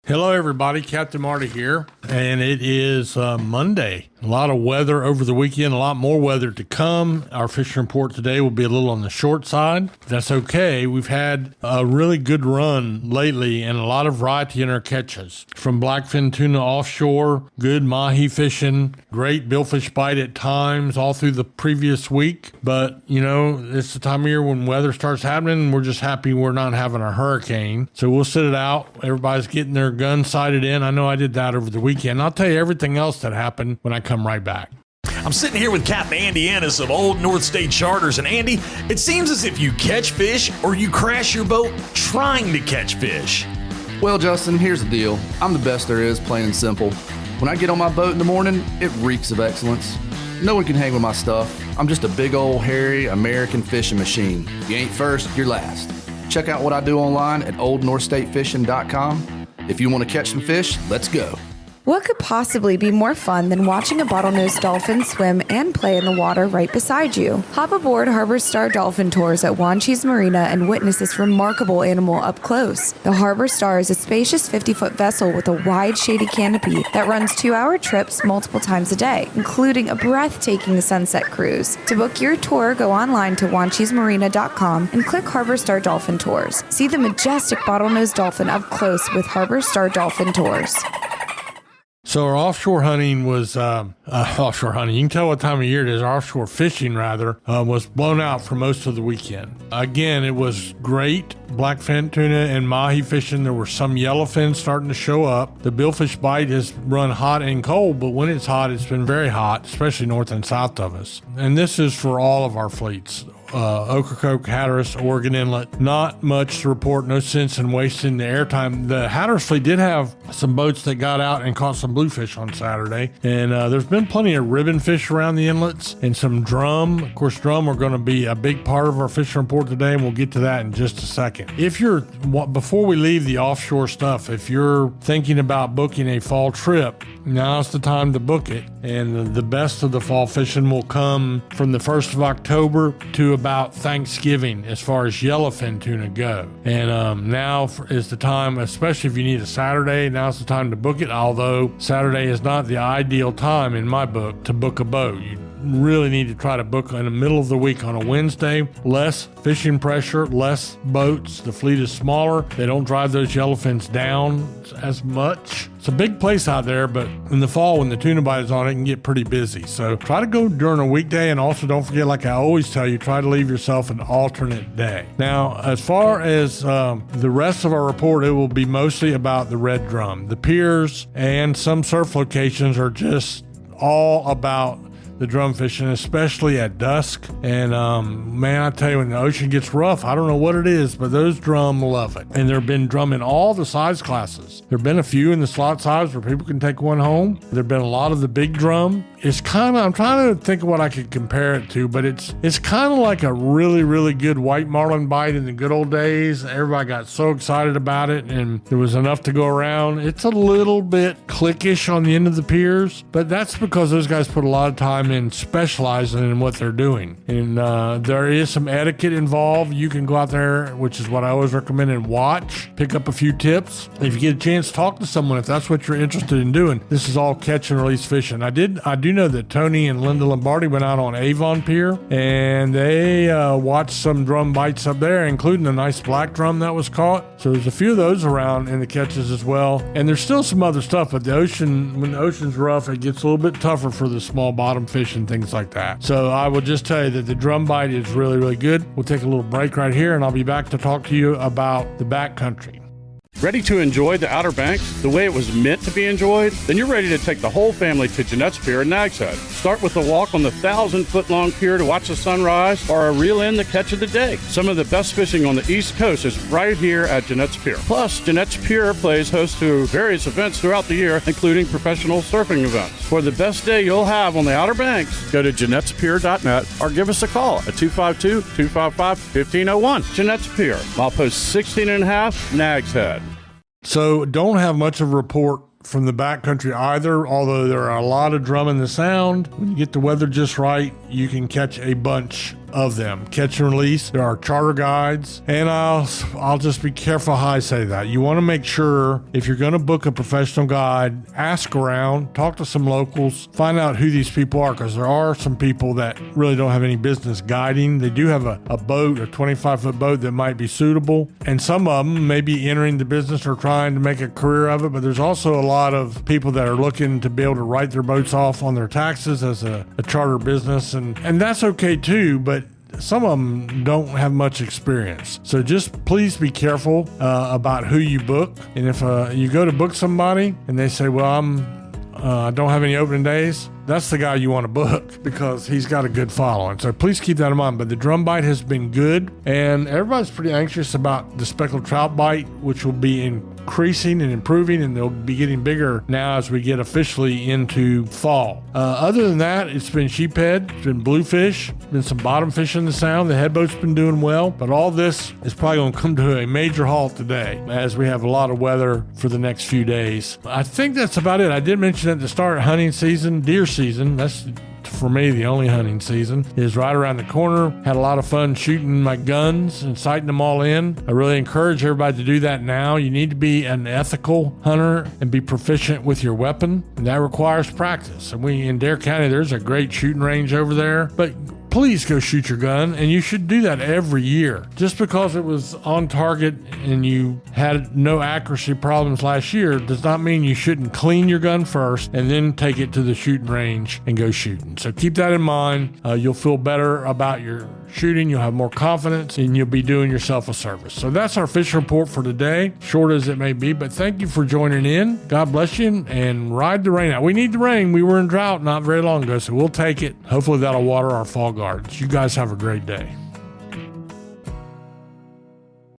Hello, everybody. Captain Marty here, and it is Monday. A lot of weather over the weekend, a lot more weather to come. Our fishing report today will be a little on the short side. That's okay. We've had a really good run lately and a lot of variety in our catches. From blackfin tuna offshore, good mahi fishing, great billfish bite at times all through the previous week. But, you know, it's the time of year when weather starts happening, and we're just happy we're not having a hurricane. So we'll sit it out. Everybody's getting their gun sighted in. I know I did that over the weekend. I'll tell you everything else that happened when I come right back. I'm sitting here with Captain Andy Ennis of Old North State Charters. And Andy, it seems as if you catch fish or you crash your boat trying to catch fish. Well, Justin, here's the deal. I'm the best there is, plain and simple. When I get on my boat in the morning, it reeks of excellence. No one can hang with my stuff. I'm just a big old hairy American fishing machine. If you ain't first, you're last. Check out what I do online at oldnorthstatefishing.com. If you want to catch some fish, let's go. What could possibly be more fun than watching a bottlenose dolphin swim and play in the water right beside you? Hop aboard Harbor Star Dolphin Tours at Wanchese Marina and witness this remarkable animal up close. The Harbor Star is a spacious 50-foot vessel with a wide, shady canopy that runs 2-hour trips multiple times a day, including a breathtaking sunset cruise. To book your tour, go online to wanchesemarina.com and click Harbor Star Dolphin Tours. See the majestic bottlenose dolphin up close with Harbor Star Dolphin Tours. So our offshore hunting was, offshore hunting, you can tell what time of year it is, our offshore fishing rather, was blown out for most of the weekend. Again, it was great blackfin tuna and mahi fishing. There were some yellowfin starting to show up. The billfish bite has run hot and cold, but when it's hot, it's been very hot, especially north and south of us. And this is for all of our fleets. Ocracoke, Hatteras, Oregon Inlet. Not much to report. No sense in wasting the airtime. The Hatteras fleet did have some boats that got out and caught some bluefish on Saturday. And there's been plenty of ribbon fish around the inlets and some drum. Of course, drum are going to be a big part of our fishing report today, and we'll get to that in just a second. Before we leave the offshore stuff, if you're thinking about booking a fall trip, now's the time to book it. And the best of the fall fishing will come from the 1st of October to about Thanksgiving as far as yellowfin tuna go. And now is the time, especially if you need a Saturday, now's the time to book it, although Saturday is not the ideal time in my book to book a boat. You really need to try to book in the middle of the week on a Wednesday. Less fishing pressure, less boats. The fleet is smaller. They don't drive those yellowfins down as much. It's a big place out there, but in the fall when the tuna bite is on, it can get pretty busy. So try to go during a weekday, and also don't forget, like I always tell you, try to leave yourself an alternate day. Now, as far as the rest of our report, it will be mostly about the red drum. The piers and some surf locations are just all about the drum fishing, especially at dusk. And man, I tell you, when the ocean gets rough, I don't know what it is, but those drum love it. And there have been drum in all the size classes. There have been a few in the slot size where people can take one home. There have been a lot of the big drum. It's kind of, I'm trying to think of what I could compare it to, but it's kind of like a really, really good white marlin bite in the good old days. Everybody got so excited about it, and there was enough to go around. It's a little bit clickish on the end of the piers, but that's because those guys put a lot of time in specializing in what they're doing. And there is some etiquette involved. You can go out there, which is what I always recommend, and watch, pick up a few tips. If you get a chance, talk to someone if that's what you're interested in doing. This is all catch and release fishing. I do know that Tony and Linda Lombardi went out on Avon Pier, and they watched some drum bites up there, including a nice black drum that was caught. So there's a few of those around in the catches as well. And there's still some other stuff, but when the ocean's rough, it gets a little bit tougher for the small bottom fish and things like that. So I will just tell you that the drum bite is really, really good. We'll take a little break right here, and I'll be back to talk to you about the backcountry. Ready to enjoy the Outer Banks the way it was meant to be enjoyed? Then you're ready to take the whole family to Jeanette's Pier in Nags Head. Start with a walk on the 1,000-foot-long pier to watch the sunrise, or a reel in the catch of the day. Some of the best fishing on the East Coast is right here at Jeanette's Pier. Plus, Jeanette's Pier plays host to various events throughout the year, including professional surfing events. For the best day you'll have on the Outer Banks, go to Jeanette'sPier.net or give us a call at 252-255-1501. Jeanette's Pier, milepost 16.5, Nags Head. So don't have much of a report from the backcountry either, although there are a lot of drum in the sound. When you get the weather just right, you can catch a bunch of them. Catch and release. There are charter guides, and I'll just be careful how I say that. You want to make sure if you're going to book a professional guide, ask around, talk to some locals, find out who these people are, because there are some people that really don't have any business guiding. They do have a boat, a 25-foot boat that might be suitable, and some of them may be entering the business or trying to make a career of it, but there's also a lot of people that are looking to be able to write their boats off on their taxes as a charter business, and that's okay too, but some of them don't have much experience. So just please be careful about who you book. And if you go to book somebody and they say, well, I don't have any opening days, that's the guy you want to book because he's got a good following. So please keep that in mind. But the drum bite has been good, and everybody's pretty anxious about the speckled trout bite, which will be increasing and improving, and they'll be getting bigger now as we get officially into fall. Other than that, it's been sheephead, it's been bluefish, been some bottom fish in the sound. The headboat's been doing well, but all this is probably going to come to a major halt today as we have a lot of weather for the next few days. I think that's about it. I did mention at the start, hunting season, deer season, that's for me the only hunting season, is right around the corner. Had a lot of fun shooting my guns and sighting them all in. I really encourage everybody to do that now. You need to be an ethical hunter and be proficient with your weapon, and that requires practice. And in Dare County, there's a great shooting range over there, but please go shoot your gun, and you should do that every year. Just because it was on target and you had no accuracy problems last year does not mean you shouldn't clean your gun first and then take it to the shooting range and go shooting. So keep that in mind. You'll feel better about your shooting, you'll have more confidence, and you'll be doing yourself a service. So that's our fishing report for today, short as it may be, but thank you for joining in. God bless you, and ride the rain out. We need the rain. We were in drought not very long ago, so we'll take it. Hopefully that'll water our fall gardens. You guys have a great day.